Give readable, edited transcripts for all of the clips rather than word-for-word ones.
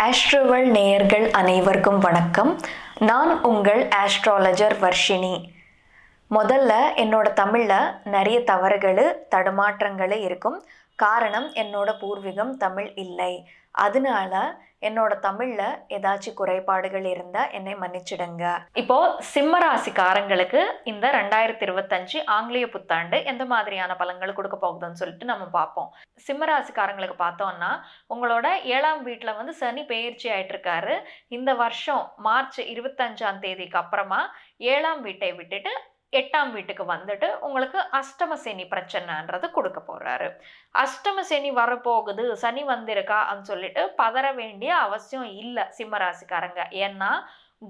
ஆஸ்ட்ரோவல் நேயர்கள் அனைவருக்கும் வணக்கம். நான் உங்கள் ஆஸ்ட்ராலஜர் வர்ஷினி. முதல்ல என்னோட தமிழில் நிறைய தவறுகள் தடுமாற்றங்கள் இருக்கும். காரணம், என்னோட பூர்வீகம் தமிழ் இல்லை. அதனால என்னோட தமிழில் ஏதாச்சும் குறைபாடுகள் இருந்தால் என்னை மன்னிச்சிடுங்க. இப்போது சிம்மராசிக்காரங்களுக்கு இந்த 2025 ஆங்கிலேய புத்தாண்டு எந்த மாதிரியான பலன்கள் கொடுக்க போகுதுன்னு சொல்லிட்டு நம்ம பார்ப்போம். சிம்மராசிக்காரங்களுக்கு பார்த்தோம்னா, உங்களோட 7ஆம் வீட்டில் வந்து சனி பெயர்ச்சி ஆயிட்டு இருக்காரு. இந்த வருஷம் மார்ச் 25ஆம் தேதிக்கு அப்புறமா 7ஆம் வீட்டை விட்டுட்டு 8ஆம் வீட்டுக்கு வந்துட்டு உங்களுக்கு அஷ்டம சனி பிரச்சனைன்றது கொடுக்க போறாரு. அஷ்டம சனி வரப்போகுது, சனி வந்திருக்கான்னு சொல்லிட்டு பதற வேண்டிய அவசியம் இல்லை சிம்மராசிக்காரங்க. ஏன்னா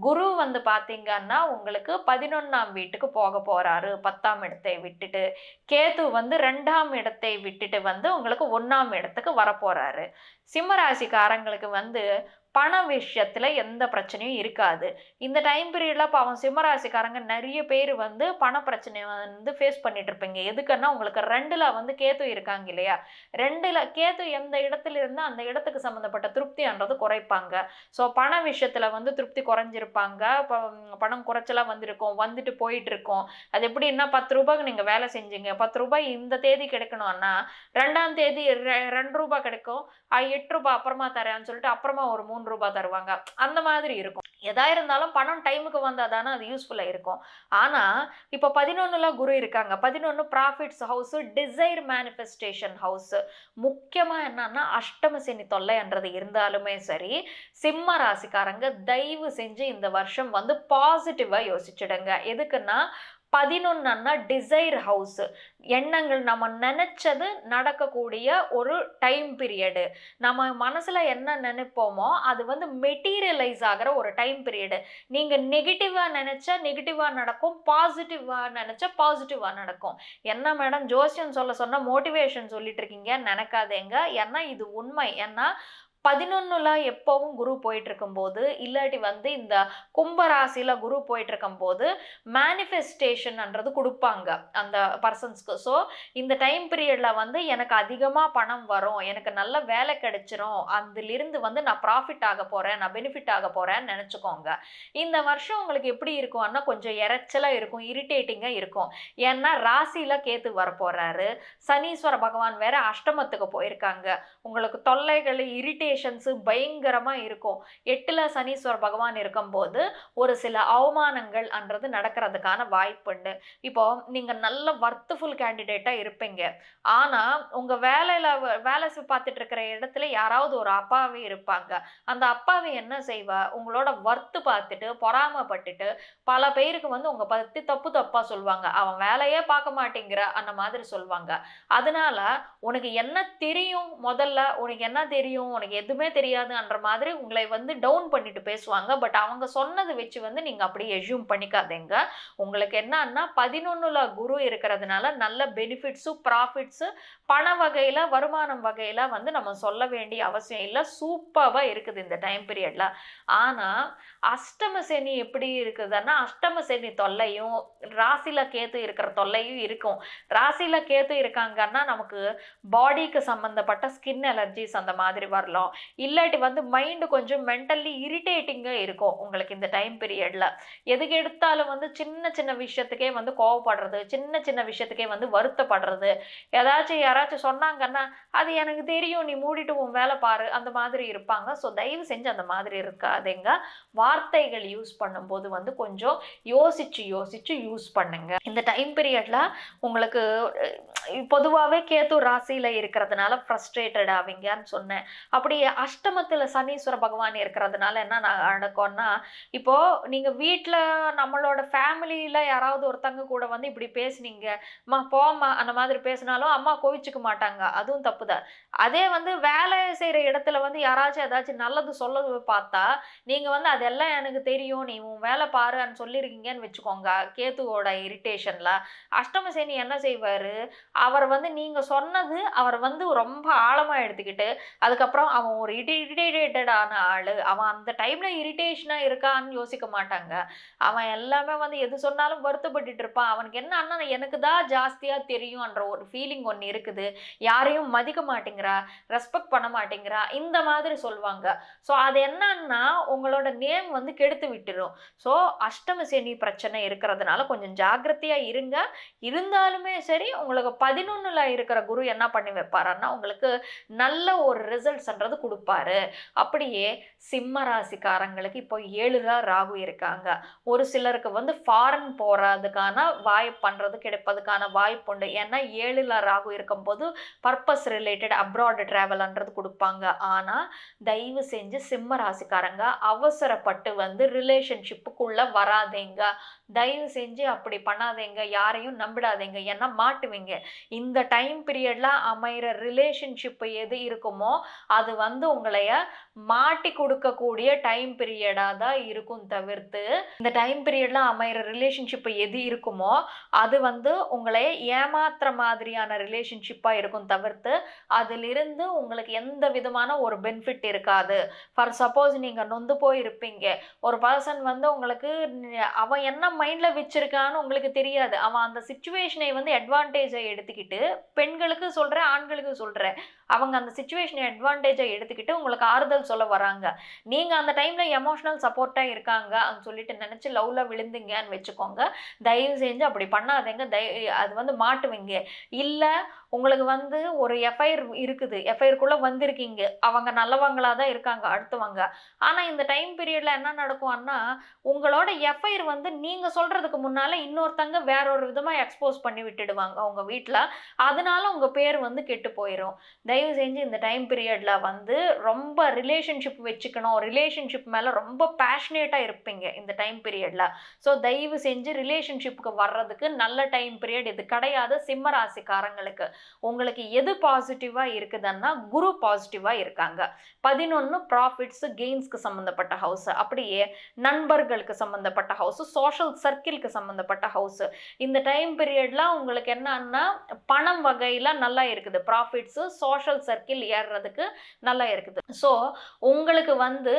குரு வந்து பார்த்தீங்கன்னா உங்களுக்கு 11ஆம் வீட்டுக்கு போக போறாரு 10ஆம் இடத்தை விட்டுட்டு. கேது வந்து 2ஆம் இடத்தை விட்டுட்டு வந்து உங்களுக்கு 1ஆம் இடத்துக்கு வரப்போறாரு. சிம்மராசிக்காரங்களுக்கு வந்து பண விஷயத்துல எந்த பிரச்சனையும் இருக்காது. இந்த டைம் பீரியட்ல பாவம் சிம்மராசிக்காரங்க நிறைய பேர் வந்து பண பிரச்சனையை வந்து ஃபேஸ் பண்ணிட்டு இருப்பீங்க. எதுக்குன்னா உங்களுக்கு 2ல வந்து கேது இருக்காங்க இல்லையா, 2ல கேது எந்த இடத்துல இருந்தா அந்த இடத்துக்கு சம்மந்தப்பட்ட திருப்தின்றது குறைப்பாங்க. ஸோ பண விஷயத்துல வந்து திருப்தி குறைஞ்சிருப்பாங்க. பணம் குறைச்சலா வந்திருக்கும், வந்துட்டு போயிட்டு இருக்கும். அது எப்படின்னா 10 ரூபாய்க்கு நீங்க வேலை செஞ்சீங்க, 10 ரூபாய் இந்த தேதி கிடைக்கணும்னா 2ஆம் தேதி 2 ரூபாய் கிடைக்கும். 8 ரூபாய் அப்புறமா தரேன்னு சொல்லிட்டு அப்புறமா ஒரு 3 ரூபாய் தருவாங்க. அந்த மாதிரி இருக்கும். எதா இருந்தாலும் பணம் டைமுக்கு வந்தா தானே அது யூஸ்ஃபுல்லா இருக்கும். ஆனா இப்போ 11ல குரு இருக்காங்க. 11 profits house, desire manifestation house. முக்கியமா என்னன்னா அஷ்டம சனி தொல்லைன்றது இருந்தாலுமே சரி, சிம்ம ராசிக்காரங்க தயவு செஞ்சு இந்த வருஷம் வந்து பாசிட்டிவா யோசிச்சுடுங்க. எதுக்குன்னா 11ன்னா டிசைர் ஹவுஸ், எண்ணங்கள் நம்ம நினைச்சது நடக்கக்கூடிய ஒரு டைம் பீரியடு. நம்ம மனசுல என்ன நினைப்போமோ அது வந்து மெட்டீரியலைஸ் ஆகிற ஒரு டைம் பீரியடு. நீங்க நெகட்டிவா நினைச்சா நெகட்டிவா நடக்கும், பாசிட்டிவா நினைச்சா பாசிட்டிவா நடக்கும். என்ன மேடம் ஜோசியம் சொன்னா மோட்டிவேஷன் சொல்லிட்டு இருக்கீங்க நினைக்காதேங்க. ஏன்னா இது உண்மை. ஏன்னா 11ல எப்பவும் குரு போயிட்டு இருக்கும்போது, இல்லாட்டி வந்து இந்த கும்பராசியில குரு போயிட்டு இருக்கும்போது மேனிஃபெஸ்டேஷன்ன்றது கொடுப்பாங்க அந்த பர்சன்ஸ்க்கு. ஸோ இந்த டைம் பீரியட்ல வந்து எனக்கு அதிகமாக பணம் வரும், எனக்கு நல்ல வேலை கிடைச்சிரும், அதிலிருந்து வந்து நான் ப்ராஃபிட் ஆக போறேன், நான் பெனிஃபிட் ஆக போறேன்னு நினச்சிக்கோங்க. இந்த வருஷம் உங்களுக்கு எப்படி இருக்கும்னா கொஞ்சம் இறைச்சலாக இருக்கும், இரிட்டேட்டிங்காக இருக்கும். ஏன்னா ராசியில கேத்து வரப்போறாரு, சனீஸ்வர பகவான் வேற அஷ்டமத்துக்கு போயிருக்காங்க. உங்களுக்கு தொல்லைகள் இரிட்டேஷன்ஸு பயங்கரமாக இருக்கும். 8ல் சனீஸ்வர பகவான் இருக்கும்போது ஒரு சில அவமானங்கள் அன்றது நடக்கிறதுக்கான வாய்ப்புண்டு. இப்போ நீங்கள் நல்ல வர்த்துஃபுல் கேண்டிடேட்டாக இருப்பீங்க. ஆனால் உங்கள் வேலை பார்த்துட்டு இருக்கிற இடத்துல யாராவது ஒரு அப்பாவி இருப்பாங்க. அந்த அப்பாவி என்ன செய்வா, உங்களோட வர்த்து பார்த்துட்டு பொறாமப்பட்டுட்டு பல பேருக்கு வந்து உங்கள் பற்றி தப்பாக சொல்லுவாங்க. அவன் வேலையே பார்க்க மாட்டேங்கிற அந்த மாதிரி சொல்லுவாங்க. அதனால உனக்கு என்ன தெரியும், முதல்ல உனக்கு என்ன தெரியும், உனக்கு எதுவுமே தெரியாதுன்ற மாதிரி உங்களை வந்து டவுன் பண்ணிட்டு பேசுவாங்க. பட் அவங்க சொன்னதை வச்சு வந்து நீங்க அப்படி எஸ்யூம் பண்ணிக்காதீங்க. உங்களுக்கு என்னன்னா 11ல குரு இருக்கிறதுனால நல்ல பெனிஃபிட்ஸு ப்ராஃபிட்ஸு பண வகையில வருமானம் வகையில வந்து நம்ம சொல்ல வேண்டிய அவசியம் இல்லை. சூப்பராக இருக்குது இந்த டைம் பீரியட்ல. ஆனா அஷ்டம சனி எப்படி இருக்குதுன்னா அஷ்டம சனி தொல்லையும் ராசியில கேத்து இருக்கிற தொல்லையும் இருக்கும். ராசியில கேத்து இருக்காங்கன்னா நமக்கு பாடிக்கு சம்பந்தப்பட்ட ஸ்கின் அலர்ஜிஸ் அந்த மாதிரி வரலாம். இல்லாட்டி வந்து மைண்டு கொஞ்சம் மென்டல்லி இரிட்டேட்டிங்காக இருக்கும் உங்களுக்கு இந்த டைம் பீரியட்ல. எதுக்கு எடுத்தாலும் வந்து சின்ன சின்ன விஷயத்துக்கே வந்து கோவப்படுறது, சின்ன சின்ன விஷயத்துக்கே வந்து வருத்தப்படுறது. யாராச்சும் சொன்னாங்கன்னா அது எனக்கு தெரியும், நீ மூடிட்டு உன் வேலை பாரு, அந்த மாதிரி இருப்பாங்க. ஸோ தயவு செஞ்சு அந்த மாதிரி இருக்காதீங்க. வார்த்தைகள் யூஸ் பண்ணும்போது வந்து கொஞ்சம் யோசிச்சு யூஸ் பண்ணுங்க. இந்த டைம் பீரியட்ல உங்களுக்கு பொதுவாகவே கேது ராசியில இருக்கிறதுனால ஃப்ரஸ்ட்ரேட்டட் ஆவீங்கன்னு சொன்னேன். அப்படி அஷ்டமத்தில் சனீஸ்வர பகவான் இருக்கிறதுனால என்ன நடக்கும்னா, இப்போ நீங்க வீட்டில் நம்மளோட ஃபேமிலியில யாராவது ஒருத்தங்க கூட வந்து இப்படி பேசுனீங்க, அம்மா போம்மா அந்த மாதிரி பேசினாலும் அம்மா கோவிச்சுக்க மாட்டாங்க, அதுவும் தப்புதான். அதே வந்து வேலை செய்கிற இடத்துல வந்து யாராச்சும் ஏதாச்சும் நல்லது சொல்ல பார்த்தா நீங்க வந்து அதெல்லாம் எனக்கு தெரியும், நீ உன் வேலை பாருன்னு சொல்லியிருக்கீங்கன்னு வச்சுக்கோங்க. கேத்துவோட இரிட்டேஷன்ல அஷ்டம சனி என்ன செய்வாரு, அவர் வந்து நீங்க சொன்னது அவர் வந்து ரொம்ப ஆழமா எடுத்துக்கிட்டு அதுக்கப்புறம் அவன் அவன் ஒரு இரிட்டேட்டடான ஆள், அவன் அந்த டைமில் இரிட்டேஷனாக இருக்கான்னு யோசிக்க மாட்டாங்க. அவன் எல்லாமே வந்து எது சொன்னாலும் வருத்தப்பட்டுட்டு இருப்பான். அவனுக்கு என்னன்னா எனக்கு தான் ஜாஸ்தியாக தெரியும்ன்ற ஒரு ஃபீலிங் ஒன்று இருக்குது. யாரையும் மதிக்க மாட்டேங்கிறா, ரெஸ்பெக்ட் பண்ண மாட்டேங்கிறா, இந்த மாதிரி சொல்லுவாங்க. ஸோ அது என்னன்னா உங்களோட நேம் வந்து கெடுத்து விட்டுரும். ஸோ அஷ்டம சனி பிரச்சனை இருக்கிறதுனால கொஞ்சம் ஜாக்கிரதையாக இருங்க. இருந்தாலுமே சரி, உங்களுக்கு 11ல் இருக்கிற குரு என்ன பண்ணி வைப்பாருன்னா உங்களுக்கு நல்ல ஒரு ரிசல்ட்ஸ்ன்றது கொடுப்பாரு. அப்படியே சிம்ம ராசிக்காரங்களுக்கு இப்போ 7ல் ராகு இருக்காங்க. ஒரு சிலருக்கு வந்து ஃபாரின் போகிறதுக்கான வாய்ப்புன்றது கிடைப்பதுக்கான வாய்ப்பு உண்டு. ஏன்னா 7ல் ராகு இருக்கும்போது பர்பஸ் ரிலேட்டட் அப்ராட் ட்ராவல்ன்றது கொடுப்பாங்க. ஆனால் தயவு செஞ்சு சிம்ம ராசிக்காரங்க அவசரப்பட்டு வந்து ரிலேஷன்ஷிப்புக்குள்ளே வராதீங்க. தயவு செஞ்சு அப்படி பண்ணாதீங்க. யாரையும் நம்பிடாதீங்க. ஏன்னா மாட்டுவீங்க. இந்த டைம் பீரியடில் அமைகிற ரிலேஷன்ஷிப்பு எது இருக்குமோ அது வந்து உங்களைய மாட்டி கொடுக்கக்கூடிய டைம் பீரியடாக தான் இருக்கும். தவிர்த்து இந்த டைம் பீரியடில் அமைகிற ரிலேஷன்ஷிப்பு எது இருக்குமோ அது வந்து உங்களை ஏமாத்துற மாதிரியான ரிலேஷன்ஷிப்பாக இருக்கும். தவிர்த்து அதிலிருந்து உங்களுக்கு எந்த விதமான ஒரு பெனிஃபிட் இருக்காது. ஃபார் சப்போஸ் நீங்கள் நொந்து போய் இருப்பீங்க, ஒரு பர்சன் வந்து உங்களுக்கு அவன் என்ன மைண்டில் வச்சிருக்கான்னு உங்களுக்கு தெரியாது. அவன் அந்த சிச்சுவேஷனை வந்து அட்வான்டேஜை எடுத்துக்கிட்டு, பெண்களுக்கு சொல்கிறேன் ஆண்களுக்கு சொல்கிறேன், அவங்க அந்த சிச்சுவேஷனை அட்வான்டேஜை எடுத்துக்கிட்டு உங்களுக்கு ஆறுதல் சொல்ல வராங்க. நீங்கள் அந்த டைமில் எமோஷனல் சப்போர்ட்டாக இருக்காங்க அப்படின்னு சொல்லிட்டு நினச்சி லவ்ல விழுந்துங்கன்னு வச்சுக்கோங்க. தயவு செஞ்சு அப்படி பண்ணாதீங்க. அது வந்து மாட்டுவீங்க. இல்லை உங்களுக்கு வந்து ஒரு எஃப்ஐஆர் இருக்குது, எஃப்ஐஆருக்குள்ளே வந்திருக்கீங்க, அவங்க நல்லவங்களாக தான் இருக்காங்க அடுத்தவங்க. ஆனால் இந்த டைம் பீரியடில் என்ன நடக்கும்னா உங்களோட எஃப்ஐஆர் வந்து நீங்கள் சொல்கிறதுக்கு முன்னால் இன்னொருத்தங்க வேற ஒரு விதமாக எக்ஸ்போஸ் பண்ணி விட்டுடுவாங்க அவங்க வீட்டில். அதனால உங்கள் பேர் வந்து கெட்டு போயிடும். தயவு செஞ்சு இந்த டைம் பீரியடில் வந்து ரொம்ப ரிலேஷன்ஷிப் வச்சுக்கணும். ரிலேஷன்ஷிப் மேலே ரொம்ப பேஷனேட்டாக இருப்பீங்க இந்த டைம் பீரியடில். ஸோ தயவு செஞ்சு ரிலேஷன்ஷிப்புக்கு வர்றதுக்கு நல்ல டைம் பீரியட் இது கிடையாது. சிம்ம ராசிக்காரங்களுக்கு உங்களுக்கு எது பாசிட்டிவாக இருக்குதுன்னா குரு பாசிட்டிவாக இருக்காங்க. 11 ப்ராஃபிட்ஸு கெயின்ஸ்க்கு சம்மந்தப்பட்ட ஹவுஸ், அப்படியே நண்பர்களுக்கு சம்மந்தப்பட்ட ஹவுஸ், சோஷியல் சர்க்கிளுக்கு சம்மந்தப்பட்ட ஹவுஸ். இந்த டைம் பீரியடில் உங்களுக்கு என்னன்னா பணம் வகையில் நல்லா இருக்குது. ப்ராஃபிட்ஸு சோஷியல் சர்க்கிள் ஏறுறதுக்கு நல்லா இருக்குது. ஸோ உங்களுக்கு வந்து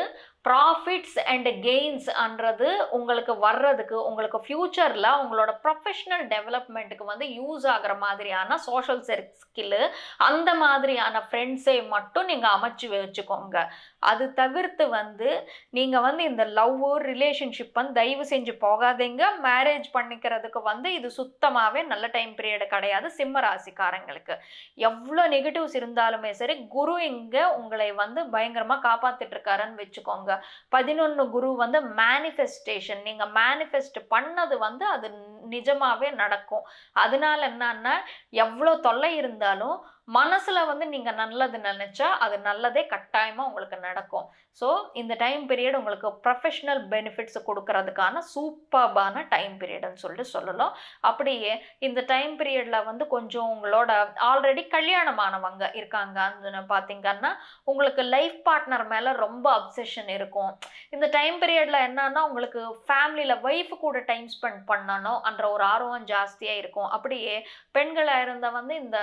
ப்ராஃபிட்ஸ் அண்ட் கெயின்ஸ்ன்றது உங்களுக்கு வர்றதுக்கு உங்களுக்கு ஃப்யூச்சரில் உங்களோட ப்ரொஃபஷ்னல் டெவலப்மெண்ட்டுக்கு வந்து யூஸ் ஆகிற மாதிரியான சோஷியல் சர்க்கிள், அந்த மாதிரியான ஃப்ரெண்ட்ஸை மட்டும் நீங்கள் அமைச்சு வச்சுக்கோங்க. அது தவிர்த்து வந்து நீங்கள் வந்து இந்த லவ் ரிலேஷன்ஷிப் வந்து தயவு செஞ்சு போகாதீங்க. மேரேஜ் பண்ணிக்கிறதுக்கு வந்து இது சுத்தமாகவே நல்ல டைம் பீரியடு கிடையாது. சிம்ம ராசிக்காரங்களுக்கு எவ்வளோ நெகட்டிவ்ஸ் இருந்தாலுமே சரி, குரு இங்கே உங்களை வந்து பயங்கரமாக காப்பாற்றிட்டு இருக்காருன்னு வச்சுக்கோங்க. 11 குரு வந்து மேனிஃபெஸ்டேஷன். நீங்கள் மேனிஃபெஸ்ட் பண்ணது வந்து அது நிஜமாவே நடக்கும். அதனால என்னன்னா எவ்வளோ தொல்லை இருந்தாலும் மனசில் வந்து நீங்கள் நல்லது நினச்சா அது நல்லதே கட்டாயமாக உங்களுக்கு நடக்கும். ஸோ இந்த டைம் பீரியட் உங்களுக்கு ப்ரொஃபஷ்னல் பெனிஃபிட்ஸ் கொடுக்கறதுக்கான சூப்பர்பான டைம் பீரியட்னு சொல்லிட்டு சொல்லலாம். அப்படியே இந்த டைம் பீரியடில் வந்து கொஞ்சம் உங்களோட ஆல்ரெடி கல்யாணமானவங்க இருக்காங்கன்னு பார்த்தீங்கன்னா உங்களுக்கு லைஃப் பார்ட்னர் மேலே ரொம்ப அப்சஷன் இருக்கும். இந்த டைம் பீரியடில் என்னன்னா உங்களுக்கு ஃபேமிலியில் ஒய்ஃபு கூட டைம் ஸ்பெண்ட் பண்ணணும் என்ற ஒரு ஆர்வம் ஜாஸ்தியாக இருக்கும். அப்படியே பெண்களாக இருந்தால் வந்து இந்த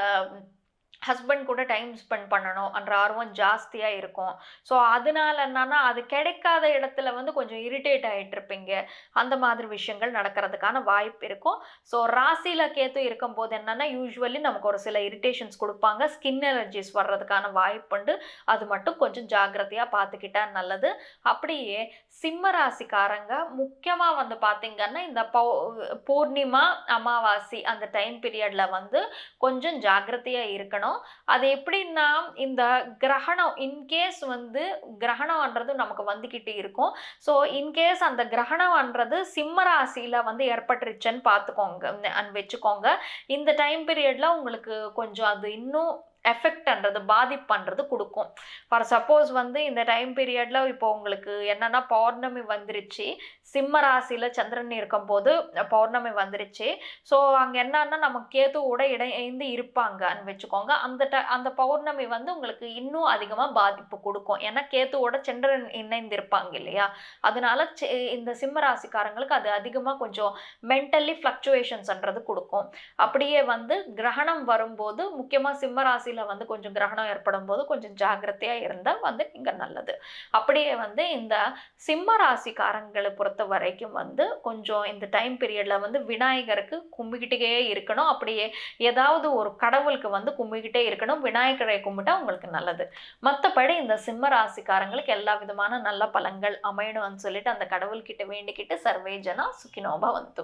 ஹஸ்பண்ட் கூட டைம் ஸ்பெண்ட் பண்ணணும் என்ற ஆர்வம் ஜாஸ்தியாக இருக்கும். ஸோ அதனால என்னன்னா அது கிடைக்காத இடத்துல வந்து கொஞ்சம் இரிட்டேட் ஆகிட்டு இருப்பீங்க. அந்த மாதிரி விஷயங்கள் நடக்கிறதுக்கான வாய்ப்பு இருக்கும். ஸோ ராசியில் கேத்து இருக்கும்போது என்னென்னா யூஸ்வலி நமக்கு ஒரு சில இரிட்டேஷன்ஸ் கொடுப்பாங்க. ஸ்கின் அலர்ஜிஸ் வர்றதுக்கான வாய்ப்புண்டு. அது மட்டும் கொஞ்சம் ஜாக்கிரதையாக பார்த்துக்கிட்டா நல்லது. அப்படியே சிம்ம ராசிக்காரங்க முக்கியமாக வந்து பார்த்திங்கன்னா இந்த பூர்ணிமா அமாவாசை அந்த டைம் பீரியடில் வந்து கொஞ்சம் ஜாக்கிரதையாக இருக்கணும். அது எப்படின்னா இந்த கிரகணம் இன்கேஸ் வந்து கிரகணம்ன்றது நமக்கு வந்துக்கிட்டு இருக்கும். ஸோ இன்கேஸ் அந்த கிரகணம்ன்றது சிம்ம ராசியில் வந்து ஏற்பட்டுருச்சுன்னு பார்த்துக்கோங்க வச்சுக்கோங்க. இந்த டைம் பீரியடில் உங்களுக்கு கொஞ்சம் அது இன்னும் எஃபெக்ட்ன்றது பாதிப்புன்றது கொடுக்கும். ஃபார் சப்போஸ் வந்து இந்த டைம் பீரியடில் இப்போ உங்களுக்கு என்னென்னா பௌர்ணமி வந்துருச்சு, சிம்ம ராசியில் சந்திரன் இருக்கும்போது பௌர்ணமி வந்துருச்சு. ஸோ அங்கே என்னன்னா நம்ம கேதுவோட இணைந்து இருப்பாங்கன்னு வச்சுக்கோங்க. அந்த பௌர்ணமி வந்து உங்களுக்கு இன்னும் அதிகமாக பாதிப்பு கொடுக்கும். ஏன்னா கேதுவோட சந்திரன் இணைந்து இருப்பாங்க இல்லையா, அதனால இந்த சிம்ம ராசிக்காரங்களுக்கு அது அதிகமாக கொஞ்சம் மென்டலி ஃப்ளக்சுவேஷன்ஸ்ன்றது கொடுக்கும். அப்படியே வந்து கிரகணம் வரும்போது முக்கியமாக சிம்ம ராசியில் ராசியில் வந்து கொஞ்சம் கிரகணம் ஏற்படும் போது கொஞ்சம் ஜாக்கிரதையாக இருந்தால் வந்து இங்கே நல்லது. அப்படியே வந்து இந்த சிம்ம ராசிக்காரங்களை பொறுத்த வரைக்கும் வந்து கொஞ்சம் இந்த டைம் பீரியடில் வந்து விநாயகருக்கு கும்பிக்கிட்டே இருக்கணும். அப்படியே ஏதாவது ஒரு கடவுளுக்கு வந்து கும்பிக்கிட்டே இருக்கணும். விநாயகரை கும்பிட்டா உங்களுக்கு நல்லது. மற்றபடி இந்த சிம்ம ராசிக்காரங்களுக்கு எல்லா விதமான நல்ல பலன்கள் அமையணும்னு சொல்லிட்டு அந்த கடவுள்கிட்ட வேண்டிக்கிட்டு சர்வே ஜனா சுகினோபா வந்து